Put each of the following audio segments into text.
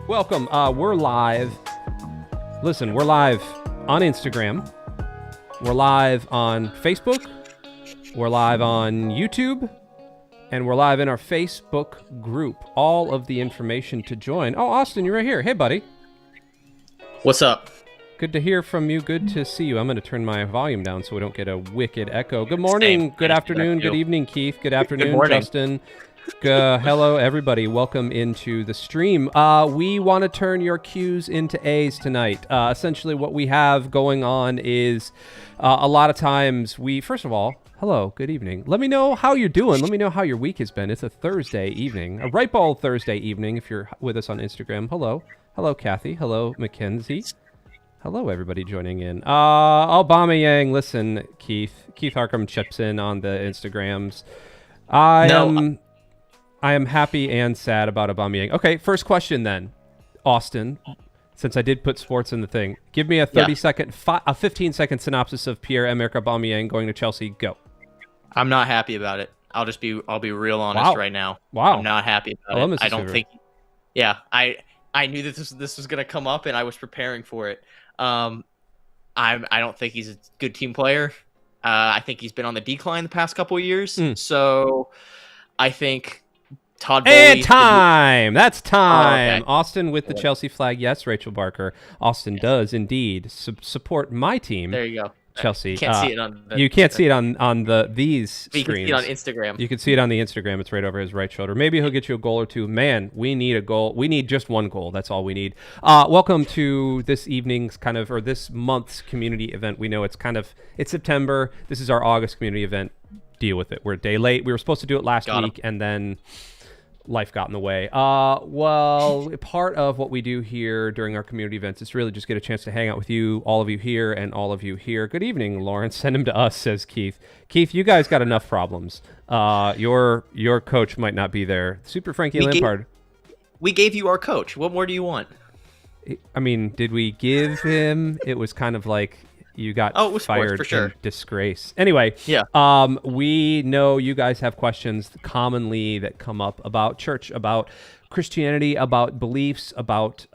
Welcome. We're live. Listen, we're live on Instagram. We're live on Facebook. We're live on YouTube. And we're live in our Facebook group. All of the information to join. Oh, Austin, you're right here. Hey, buddy. What's up? Good to hear from you. Good to see you. I'm going to turn my volume down so we don't get a wicked echo. Good morning. Same. Good afternoon. Good evening, Keith. Good afternoon, morning. Justin. Hello, everybody. Welcome into the stream. We want to turn your Q's into A's tonight. Essentially, what we have going on is a lot of times first of all, hello, good evening. Let me know how you're doing. Let me know how your week has been. It's a Thursday evening, a ripe old Thursday evening if you're with us on Instagram. Hello. Hello, Kathy. Hello, Mackenzie. Hello, everybody joining in. Aubameyang, listen, Keith Harcum chips in on the Instagrams. I am happy and sad about Aubameyang. Okay, first question then, Austin. Since I did put sports in the thing, give me a 15-second synopsis of Pierre-Emerick Aubameyang going to Chelsea. Go. I'm not happy about it. I'll be real honest right now. Wow. I'm not happy about it. I don't think. Yeah, I knew that this was gonna come up, and I was preparing for it. I don't think he's a good team player. I think he's been on the decline the past couple of years. So I think Todd Bowley... And time! That's time! Oh, okay. Austin with the Chelsea flag. Yes, Rachel Barker. Austin does indeed support my team. There you go. Chelsea. You can't see it on the... You can't see it on these you screens. can see it on Instagram. You can see it on the Instagram. It's right over his right shoulder. Maybe he'll get you a goal or two. Man, we need a goal. We need just one goal. That's all we need. Welcome to this evening's or this month's community event. We know it's September. This is our August community event. Deal with it. We're a day late. We were supposed to do it last week, and then life got in the way. Well, part of what we do here during our community events is really just get a chance to hang out with you, all of you here, and all of you here. Good evening, Lawrence. Send him to us, says Keith. Keith, you guys got enough problems. Your coach might not be there. Super Frankie Lampard. We gave you our coach. What more do you want? I mean, did we give him? It was kind of like you got fired for sure. in disgrace. Anyway, we know you guys have questions commonly that come up about church, about Christianity, about beliefs, about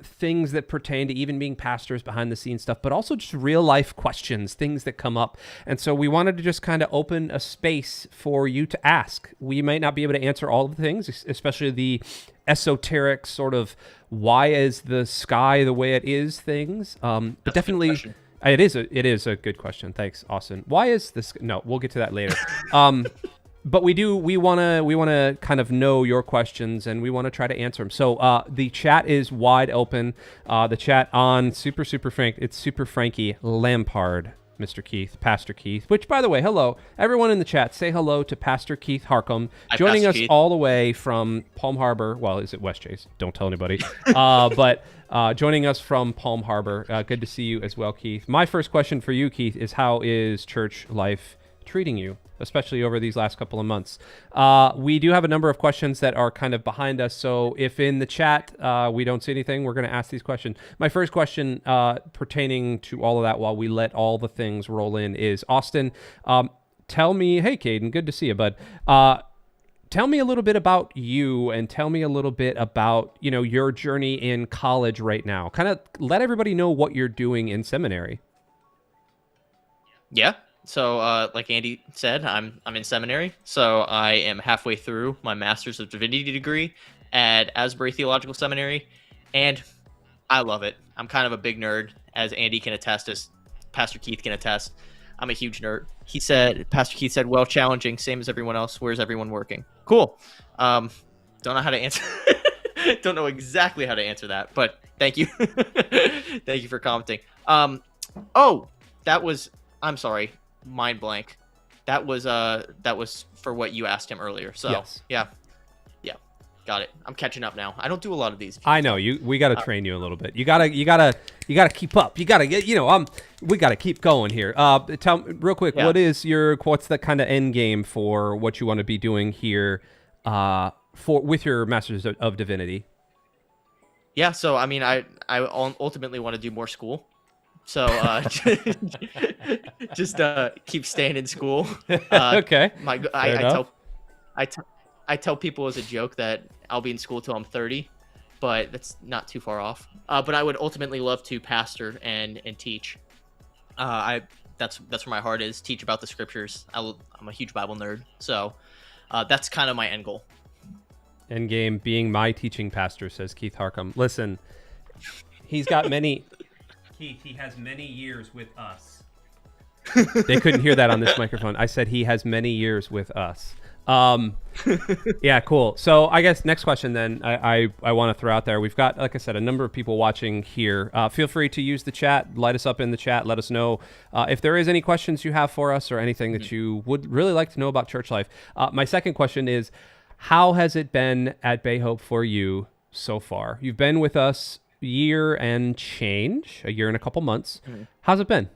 things that pertain to even being pastors, behind the scenes stuff, but also just real life questions, things that come up. And so we wanted to just kind of open a space for you to ask. We might not be able to answer all of the things, especially the esoteric sort of why is the sky the way it is things. But definitely... It is a good question. Thanks, Austin. Why is this? No, we'll get to that later. But we want to kind of know your questions, and we want to try to answer them. So the chat is wide open. The chat on Super Frank, it's Super Frankie Lampard, Mr. Keith, Pastor Keith, which, by the way, hello. Everyone in the chat, say hello to Pastor Keith Harcum, joining us all the way from Palm Harbor. Well, is it West Chase? Don't tell anybody. But joining us from Palm Harbor. Good to see you as well, Keith. My first question for you, Keith, is how is church life treating you, especially over these last couple of months? We do have a number of questions that are kind of behind us, so if in the chat we don't see anything, we're going to ask these questions. My first question pertaining to all of that while we let all the things roll in is, Austin, tell me, hey, Caden, good to see you, bud. Tell me a little bit about you, and tell me a little bit about, your journey in college right now. Kind of let everybody know what you're doing in seminary. Yeah. So, like Andy said, I'm in seminary. So I am halfway through my Master's of Divinity degree at Asbury Theological Seminary, and I love it. I'm kind of a big nerd, as Andy can attest, as Pastor Keith can attest. I'm a huge nerd. Pastor Keith said, well, challenging, same as everyone else. Where's everyone working? Cool. Don't know how to answer. Don't know exactly how to answer that, but thank you. Thank you for commenting. I'm sorry. Mind blank. That was for what you asked him earlier. So yes. Yeah. Got it. I'm catching up now. I don't do a lot of these. I know you. We got to train you a little bit. You gotta keep up. You gotta get. We gotta keep going here. Tell me real quick. Yeah. What's the kind of end game for what you want to be doing here, with your Masters of Divinity? Yeah. So I mean, I ultimately want to do more school. So just keep staying in school. Okay. I tell people as a joke that I'll be in school till I'm 30. but that's not too far off. But I would ultimately love to pastor and teach. That's where my heart is. Teach about the scriptures. I'm a huge Bible nerd, so that's kind of my end goal. End game being my teaching pastor, says Keith Harcum. Listen, he's got many. Keith, he has many years with us. They couldn't hear that on this microphone. I said he has many years with us. Yeah, cool. So I guess next question then I want to throw out there. We've got, like I said, a number of people watching here. Feel free to use the chat. Light us up in the chat. Let us know if there is any questions you have for us or anything that you would really like to know about church life. My second question is, how has it been at Bay Hope for you so far? You've been with us a year and a couple months. How's it been?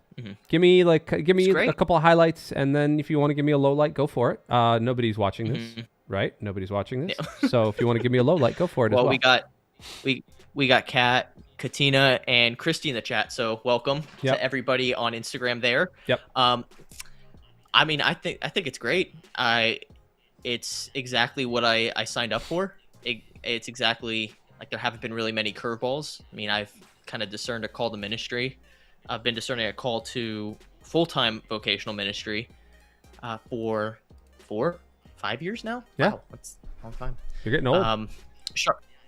Give me a couple of highlights, and then if you want to give me a low light, go for it. Nobody's watching this, right? Nobody's watching this. Yeah. So if you want to give me a low light, go for it. Well, as well. we got Kat, Katina, and Christy in the chat. So welcome to everybody on Instagram there. Yep. I mean, I think it's great. It's exactly what I signed up for. It's exactly like there haven't been really many curveballs. I mean, I've kind of discerned a call to ministry. I've been discerning a call to full-time vocational ministry for 5 years now. Yeah. Wow, that's a long time. You're getting old.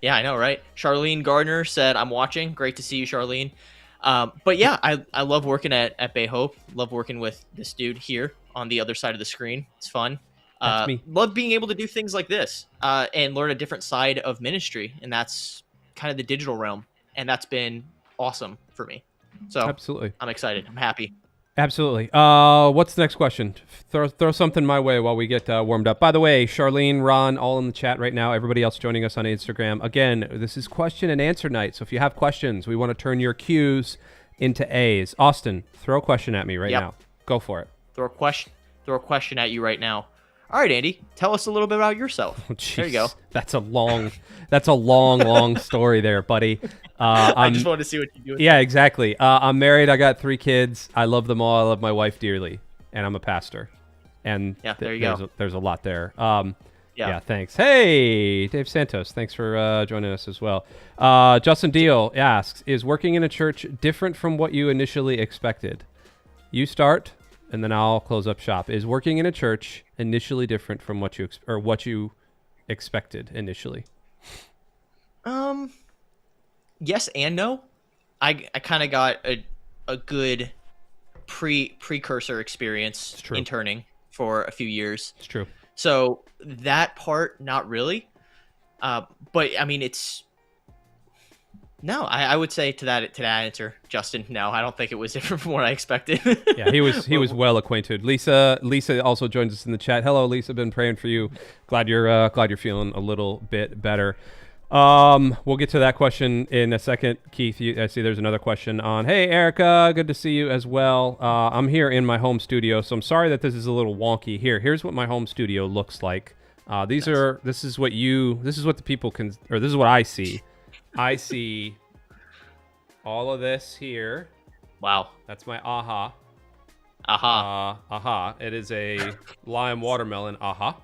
Yeah, I know, right? Charlene Gardner said, I'm watching. Great to see you, Charlene. But yeah, I love working at Bay Hope. Love working with this dude here on the other side of the screen. It's fun. That's me. Love being able to do things like this and learn a different side of ministry. And that's kind of the digital realm. And that's been awesome for me. So absolutely, I'm excited. I'm happy. Absolutely. What's the next question? Throw something my way while we get warmed up. By the way, Charlene, Ron, all in the chat right now. Everybody else joining us on Instagram. Again, this is question and answer night. So if you have questions, we want to turn your Q's into A's. Austin, throw a question at me right now. Go for it. Throw a question at you right now. All right, Andy, tell us a little bit about yourself. Oh, there you go. That's a long story there, buddy. I just wanted to see what you do. Yeah, exactly. I'm married. I got 3 kids. I love them all. I love my wife dearly, and I'm a pastor. And there you go. There's a lot there. Yeah, thanks. Hey, Dave Santos, thanks for joining us as well. Justin Deal asks, is working in a church different from what you initially expected? You start, and then I'll close up shop. Is working in a church initially different from what you expected initially? Yes and no. I kind of got a good precursor experience interning for a few years. It's true. So that part, not really. But I mean, no, I would say to that answer, Justin, no, I don't think it was different from what I expected. Yeah, he was well acquainted. Lisa also joins us in the chat. Hello, Lisa, been praying for you. Glad you're feeling a little bit better. We'll get to that question in a second. Keith, I see there's another question on. Hey, Erica, good to see you as well. I'm here in my home studio, so I'm sorry that this is a little wonky. Here's what my home studio looks like. This is what the people can, or this is what I see. I see all of this here. Wow. That's my aha. Aha. It is a lime watermelon aha.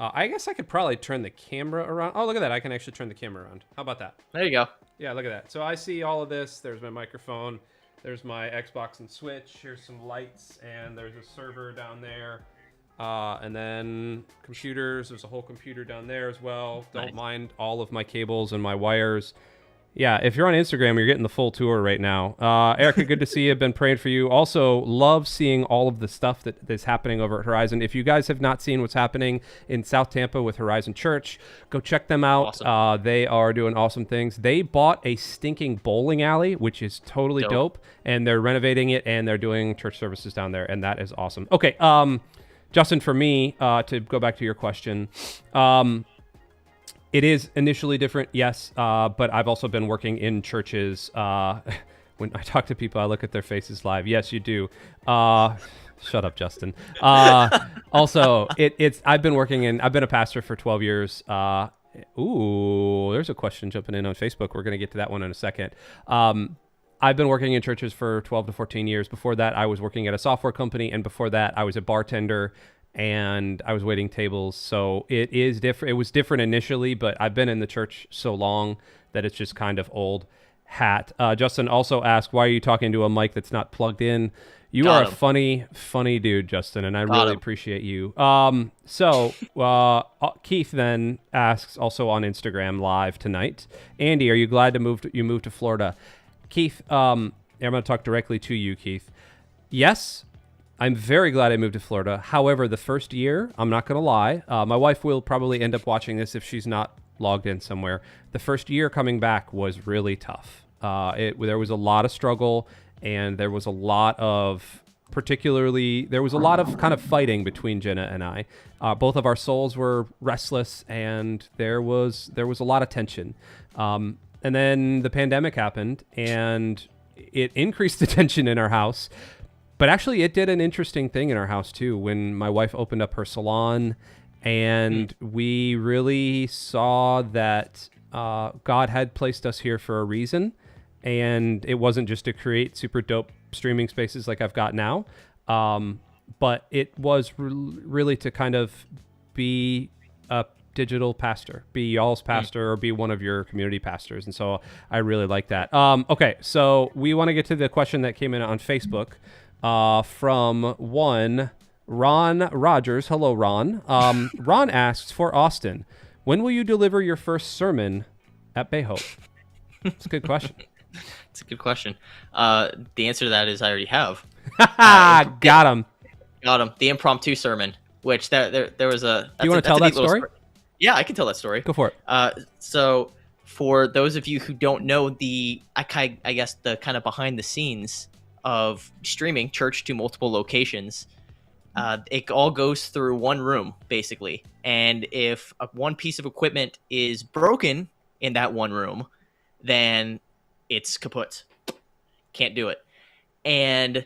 I guess I could probably turn the camera around. Oh, look at that. I can actually turn the camera around. How about that? There you go. Yeah, look at that. So I see all of this. There's my microphone. There's my Xbox and Switch. Here's some lights, and there's a server down there. And then computers. There's a whole computer down there as well. Don't mind all of my cables and my wires. Yeah, if you're on Instagram, you're getting the full tour right now. Erica, good to see you. I've been praying for you. Also, love seeing all of the stuff that is happening over at Horizon. If you guys have not seen what's happening in South Tampa with Horizon Church, go check them out. Awesome. They are doing awesome things. They bought a stinking bowling alley, which is totally dope, and they're renovating it, and they're doing church services down there, and that is awesome. Okay, Justin, for me, to go back to your question, it is initially different, yes, but I've also been working in churches. When I talk to people, I look at their faces live. Yes, you do. Shut up, Justin. Also, I've been a pastor for 12 years. There's a question jumping in on Facebook. We're going to get to that one in a second. I've been working in churches for 12 to 14 years. Before that, I was working at a software company, and before that, I was a bartender, and I was waiting tables. So it is different. It was different initially, but I've been in the church so long that it's just kind of old hat. Justin also asked, why are you talking to a mic that's not plugged in? You are a funny dude, Justin, and I really appreciate you. Keith then asks, also on Instagram Live tonight, Andy, are you glad you moved to Florida? Keith, I'm going to talk directly to you, Keith. Yes, I'm very glad I moved to Florida. However, the first year, I'm not going to lie, my wife will probably end up watching this if she's not logged in somewhere. The first year coming back was really tough. There was a lot of struggle, and there was a lot of kind of fighting between Jenna and I. Both of our souls were restless, and there was a lot of tension. And then the pandemic happened, and it increased the tension in our house. But actually, it did an interesting thing in our house, too, when my wife opened up her salon, and we really saw that God had placed us here for a reason, and it wasn't just to create super dope streaming spaces like I've got now, but it was really to kind of be a digital pastor, be y'all's pastor, or be one of your community pastors, and so I really like that. Okay, so we want to get to the question that came in on Facebook. From one Ron Rogers. Hello, Ron. Ron asks, for Austin, when will you deliver your first sermon at Bay Hope? It's a good question. It's a good question. The answer to that is I already have. Got him. Got him. The impromptu sermon, which there was a... Do you want to tell that story? Yeah, I can tell that story. Go for it. So for those of you who don't know I guess the kind of behind the scenes of streaming church to multiple locations, it all goes through one room, basically. And if one piece of equipment is broken in that one room, then it's kaput. Can't do it. And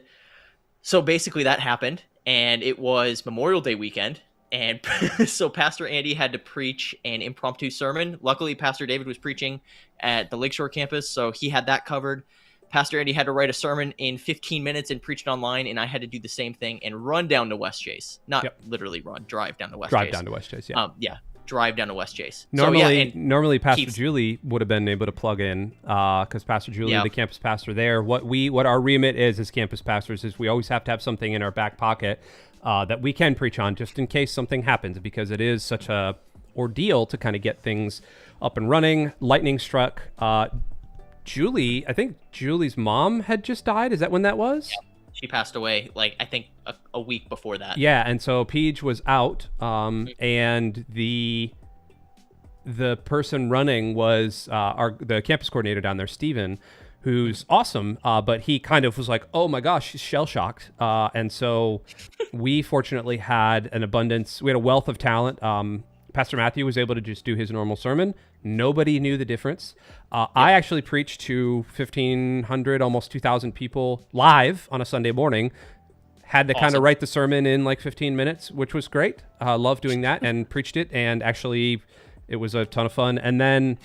so basically that happened, and it was Memorial Day weekend. And so Pastor Andy had to preach an impromptu sermon. Luckily, Pastor David was preaching at the Lakeshore campus, so he had that covered. Pastor Andy had to write a sermon in 15 minutes and preach it online, and I had to do the same thing and run down to West Chase. Not literally run, drive down to West Chase. Drive down to West Chase, yeah. Drive down to West Chase. Normally Pastor Julie would have been able to plug in, because Pastor Julie, the campus pastor there, what our remit is as campus pastors is we always have to have something in our back pocket that we can preach on just in case something happens, because it is such a ordeal to kind of get things up and running. Lightning struck. Julie, I think Julie's mom had just died. Is that when that was? Yeah. She passed away, I think a week before that. Yeah, and so Paige was out, and the person running was the campus coordinator down there, Steven, who's awesome, but he kind of was like, oh my gosh, she's shell-shocked. And so we fortunately had we had a wealth of talent. Pastor Matthew was able to just do his normal sermon. Nobody knew the difference. I actually preached to 1,500, almost 2,000 people live on a Sunday morning. Had to kind of write the sermon in 15 minutes, which was great. Loved doing that, and preached it. And actually, it was a ton of fun. And then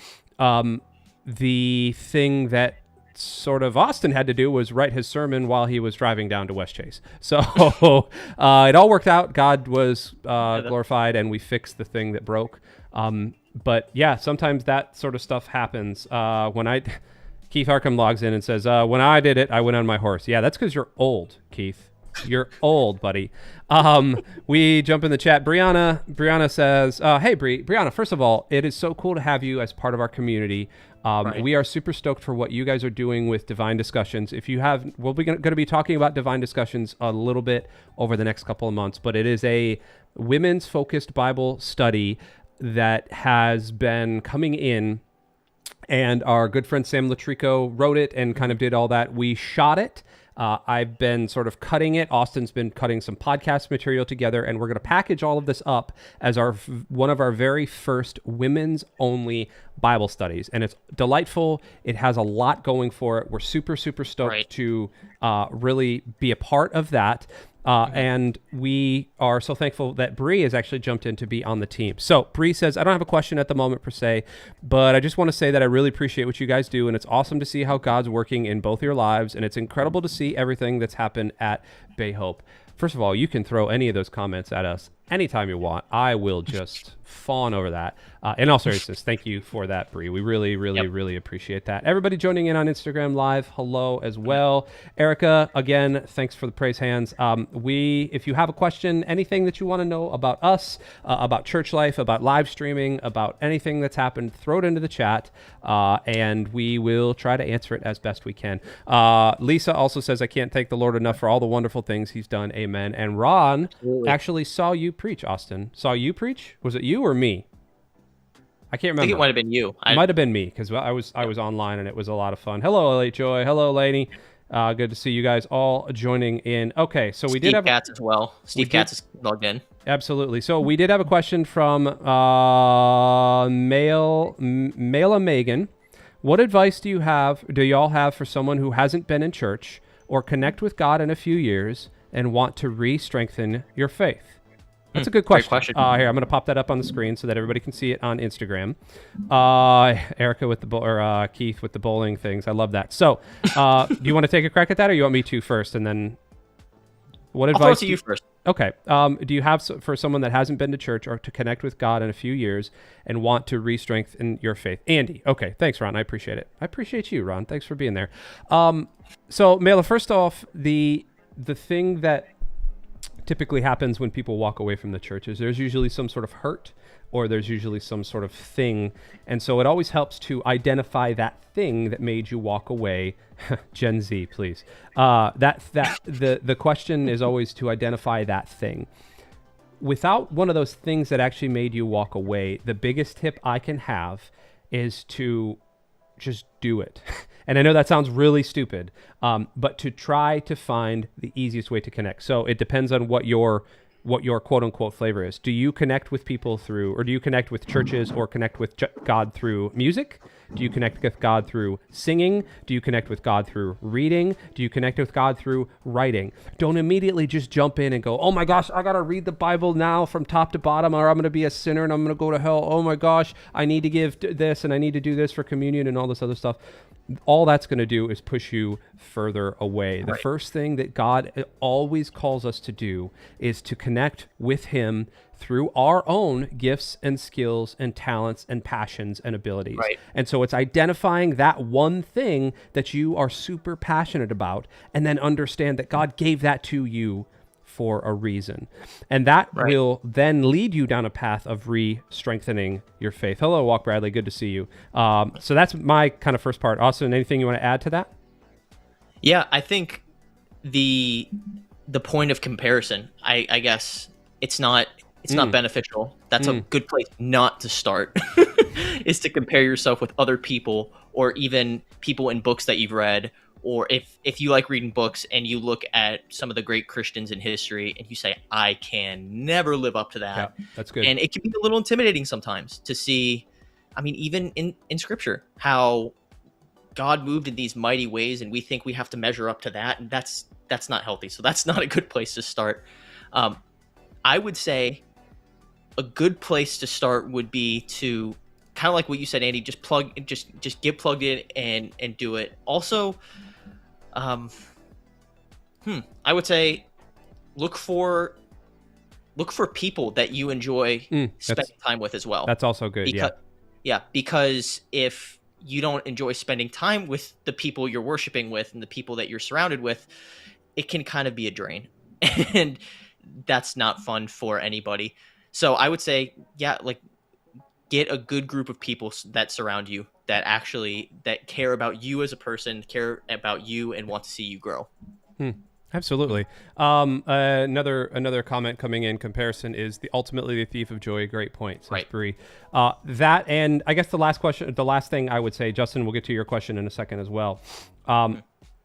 the thing that sort of Austin had to do was write his sermon while he was driving down to West Chase. So it all worked out. God was glorified, and we fixed the thing that broke. But yeah, sometimes that sort of stuff happens. Keith Arkham logs in and says, when I did it, I went on my horse. Yeah, that's because you're old, Keith. You're old, buddy. We jump in the chat. Brianna says, hey, Brianna, first of all, it is so cool to have you as part of our community. Right. We are super stoked for what you guys are doing with Divine Discussions. We'll be going to be talking about Divine Discussions a little bit over the next couple of months, but it is a women's focused Bible study that has been coming in, and our good friend Sam Latrico wrote it and kind of did all that. We shot it. I've been sort of cutting it. Austin's been cutting some podcast material together, and we're going to package all of this up as one of our very first women's only Bible studies. And it's delightful. It has a lot going for it. We're super, super stoked to really be a part of that. And we are so thankful that Bree has actually jumped in to be on the team. So Bree says, I don't have a question at the moment per se, but I just want to say that I really appreciate what you guys do. And it's awesome to see how God's working in both your lives. And it's incredible to see everything that's happened at Bay Hope. First of all, you can throw any of those comments at us anytime you want. I will just fawn over that. In all seriousness, thank you for that, Bree. We really, really, really appreciate that. Everybody joining in on Instagram Live, hello as well. Erica, again, thanks for the praise hands. If you have a question, anything that you want to know about us, about church life, about live streaming, about anything that's happened, throw it into the chat, and we will try to answer it as best we can. Lisa also says, I can't thank the Lord enough for all the wonderful things he's done. Amen. And Ron actually saw you preach, Austin. Saw you preach? Was it you or me? I can't remember. I think it might have been you. It might have been me because I was online and it was a lot of fun. Hello, Late Joy. Hello, Lainey. Good to see you guys all joining in. Okay, so we did have Katz as well. Steve Katz is logged in. Absolutely. So we did have a question from Mela Megan. What advice do y'all have for someone who hasn't been in church or connect with God in a few years and want to re-strengthen your faith? That's a good question. Great question. Here, I'm going to pop that up on the screen so that everybody can see it on Instagram. Erica with Keith with the bowling things. I love that. So, do you want to take a crack at that, or you want me to first, and then what advice? I'll throw it to you first. Okay. Do you have for someone that hasn't been to church or to connect with God in a few years and want to re-strengthen your faith? Andy. Okay. Thanks, Ron. I appreciate it. I appreciate you, Ron. Thanks for being there. So, Mela, first off, the thing that typically happens when people walk away from the church is there's usually some sort of hurt or there's usually some sort of thing. And so it always helps to identify that thing that made you walk away. Gen Z, please. The question is always to identify that thing. Without one of those things that actually made you walk away, the biggest tip I can have is to just do it. And I know that sounds really stupid, but to try to find the easiest way to connect. So it depends on what your quote unquote flavor is. Do you connect with people do you connect with churches or connect with God through music? Do you connect with God through singing? Do you connect with God through reading? Do you connect with God through writing? Don't immediately just jump in and go, oh my gosh, I got to read the Bible now from top to bottom, or I'm going to be a sinner and I'm going to go to hell. Oh my gosh, I need to give this and I need to do this for communion and all this other stuff. All that's going to do is push you further away. The first thing that God always calls us to do is to connect with him through our own gifts and skills and talents and passions and abilities. Right. And so it's identifying that one thing that you are super passionate about and then understand that God gave that to you for a reason. And that will then lead you down a path of re-strengthening your faith. Hello, Walk Bradley. Good to see you. So that's my kind of first part. Austin, anything you want to add to that? Yeah, I think the point of comparison, I guess it's not beneficial. That's a good place not to start, is to compare yourself with other people or even people in books that you've read. Or if you like reading books and you look at some of the great Christians in history and you say, I can never live up to that. Yeah, that's good. And it can be a little intimidating sometimes to see, I mean, even in scripture, how God moved in these mighty ways and we think we have to measure up to that. And that's not healthy. So that's not a good place to start. I would say a good place to start would be to kind of like what you said, Andy, just get plugged in and do it. Also, I would say look for people that you enjoy spending time with as well. That's also good. Because if you don't enjoy spending time with the people you're worshiping with and the people that you're surrounded with, it can kind of be a drain, and that's not fun for anybody. So I would say, get a good group of people that surround you that care about you as a person, care about you, and want to see you grow. Absolutely. Another comment coming in comparison is ultimately the thief of joy. Great point, says Bree. That, and I guess the last thing I would say, Justin, we'll get to your question in a second as well.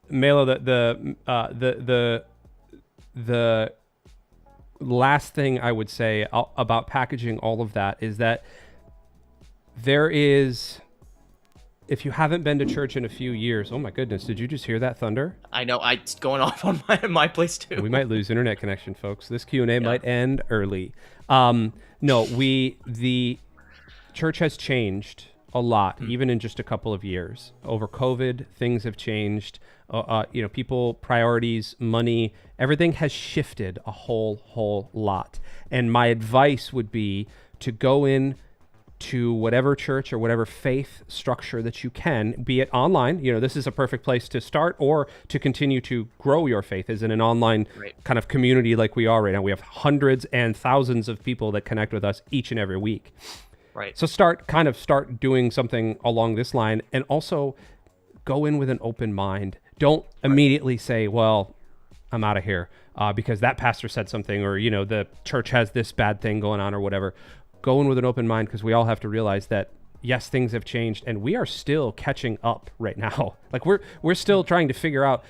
Mela, the last thing I would say about packaging all of that is that there is, if you haven't been to church in a few years, oh my goodness, did you just hear that thunder? I know, it's going off on my place too. We might lose internet connection, folks. This Q&A might end early. The church has changed a lot, even in just a couple of years. Over COVID, things have changed. People, priorities, money, everything has shifted a whole lot. And my advice would be to go in to whatever church or whatever faith structure that you can, be it online. This is a perfect place to start, or to continue to grow your faith is in an online kind of community like we are right now. We have hundreds and thousands of people that connect with us each and every week. Right. So start doing something along this line, and also go in with an open mind. Don't immediately say, well, I'm out of here because that pastor said something, or, the church has this bad thing going on or whatever. Go in with an open mind, because we all have to realize that, yes, things have changed, and we are still catching up right now. Like we're still trying to figure out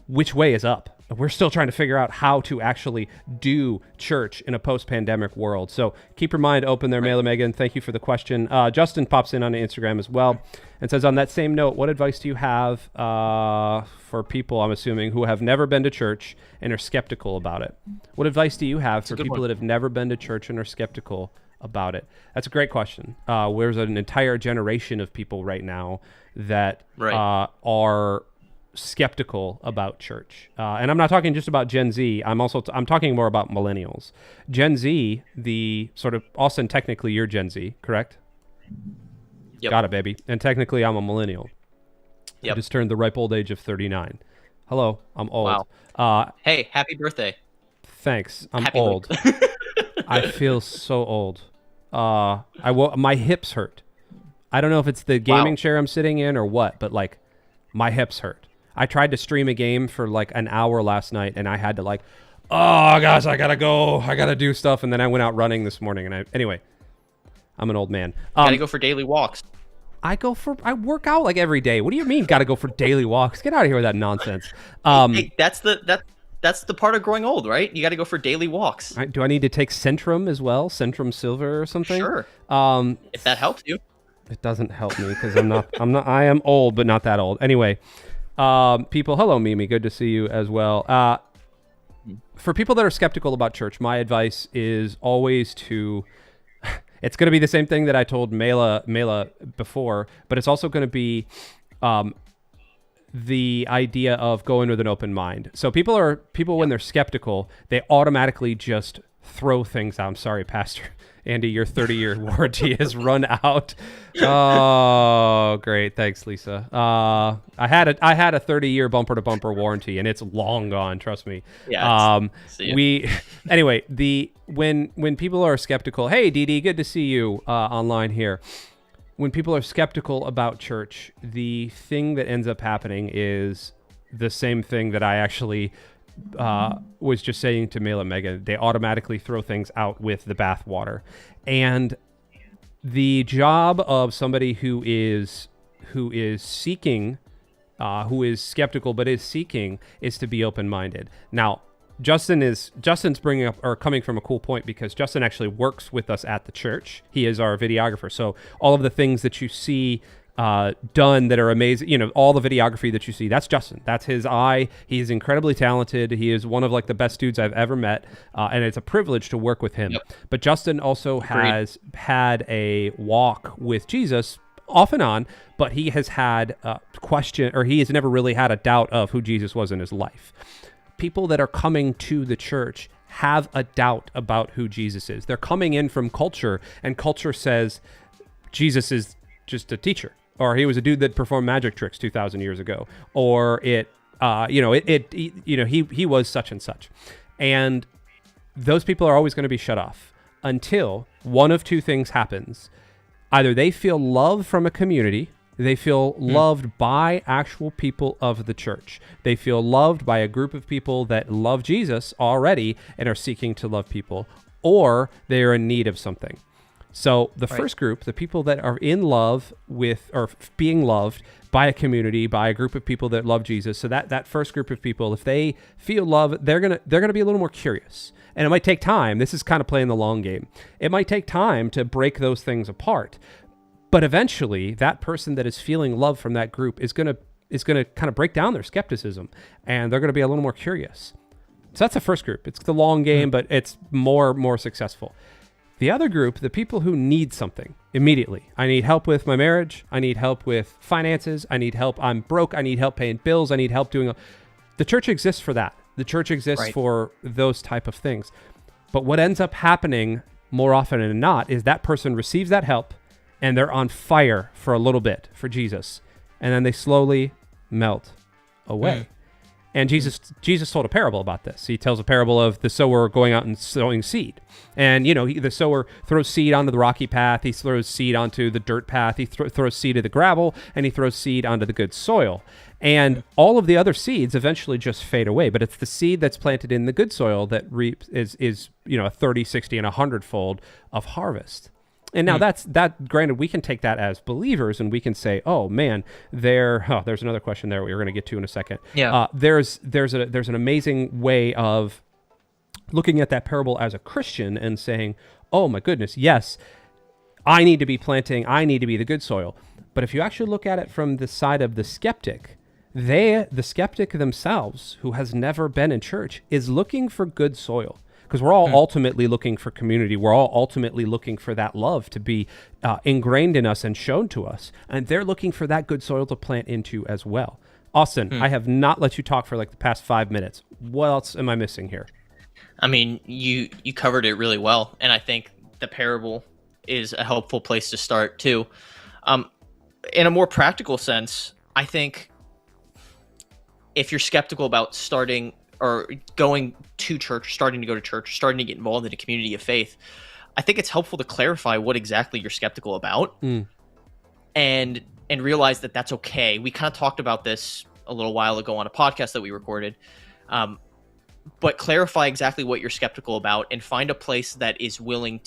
which way is up. We're still trying to figure out how to actually do church in a post-pandemic world. So keep your mind open there, Mela Megan. Thank you for the question. Justin pops in on Instagram as well and says, on that same note, what advice do you have for people, I'm assuming, who have never been to church and are skeptical about it? What advice do you have for people that have never been to church and are skeptical about it? That's a great question. There's an entire generation of people right now that are skeptical about church, and I'm not talking just about Gen Z. I'm talking more about millennials. Gen Z, the sort of, Austin, technically you're Gen Z, correct? Yep. Got it, baby. And technically I'm a millennial. Yep. I just turned the ripe old age of 39. Hello, I'm old. Wow. Hey, happy birthday. Thanks. I'm happy old. I feel so old. My hips hurt. I don't know if it's the gaming chair I'm sitting in or what, but like my hips hurt. I tried to stream a game for like an hour last night, and I had to oh gosh, I gotta go. I gotta do stuff. And then I went out running this morning, and anyway, I'm an old man. Gotta go for daily walks. I work out like every day. What do you mean gotta go for daily walks? Get out of here with that nonsense. Hey, that's the part of growing old, right? You got to go for daily walks. Do I need to take Centrum as well? Centrum Silver or something? Sure. If that helps you. It doesn't help me because I am old, but not that old. Anyway, people, hello, Mimi. Good to see you as well. For people that are skeptical about church, my advice is always to, it's going to be the same thing that I told Mela before, but it's also going to be, the idea of going with an open mind. So people when they're skeptical, they automatically just throw things out. I'm sorry, Pastor Andy, your 30-year warranty has run out. Oh, great. Thanks, Lisa. I had a 30-year bumper to bumper warranty, and it's long gone. Trust me. Yeah. Anyway, when people are skeptical, hey, Dee, good to see you online here. When people are skeptical about church, the thing that ends up happening is the same thing that I actually was just saying to Mela Megan. They automatically throw things out with the bathwater. And the job of somebody who is seeking, who is skeptical but is seeking, is to be open-minded. Now, Justin's bringing up or coming from a cool point, because Justin actually works with us at the church. He is our videographer. So all of the things that you see done that are amazing, all the videography that you see, that's Justin. That's his eye. He is incredibly talented. He is one of the best dudes I've ever met. And it's a privilege to work with him. Yep. But Justin also has had a walk with Jesus off and on, but he has had a question, or he has never really had a doubt of who Jesus was in his life. People that are coming to the church have a doubt about who Jesus is. They're coming in from culture, and culture says Jesus is just a teacher, or he was a dude that performed magic tricks 2,000 years ago, or he was such and such. And those people are always going to be shut off until one of two things happens. Either they feel love from a community, they feel loved by actual people of the church. They feel loved by a group of people that love Jesus already and are seeking to love people, or they are in need of something. So the first group, the people that are in love with, or being loved by a community, by a group of people that love Jesus. So that first group of people, if they feel love, they're gonna be a little more curious. And it might take time. This is kind of playing the long game. It might take time to break those things apart. But eventually, that person that is feeling love from that group is gonna kind of break down their skepticism, and they're gonna be a little more curious. So that's the first group. It's the long game, but it's more successful. The other group, the people who need something, immediately. I need help with my marriage. I need help with finances. I need help. I'm broke. I need help paying bills. I need help doing. The church exists for that. The church exists for those type of things. But what ends up happening more often than not is that person receives that help and they're on fire for a little bit for Jesus. And then they slowly melt away. And Jesus told a parable about this. He tells a parable of the sower going out and sowing seed. And, the sower throws seed onto the rocky path. He throws seed onto the dirt path. He throws seed to the gravel, and he throws seed onto the good soil. And all of the other seeds eventually just fade away. But it's the seed that's planted in the good soil that reaps is a 30, 60, and 100-fold of harvest. And now that granted, we can take that as believers and we can say, oh man, there's another question there we were going to get to in a second. Yeah. There's an amazing way of looking at that parable as a Christian and saying, oh my goodness, yes, I need to be planting, I need to be the good soil. But if you actually look at it from the side of the skeptic, the skeptic themselves, who has never been in church, is looking for good soil. Because we're all ultimately looking for community. We're all ultimately looking for that love to be ingrained in us and shown to us. And they're looking for that good soil to plant into as well. Austin, I have not let you talk for like the past 5 minutes. What else am I missing here? I mean, you covered it really well. And I think the parable is a helpful place to start too. In a more practical sense, I think if you're skeptical about starting or going to church, starting to go to church, starting to get involved in a community of faith, I think it's helpful to clarify what exactly you're skeptical about and realize that that's okay. We kind of talked about this a little while ago on a podcast that we recorded, but clarify exactly what you're skeptical about and find a place that is willing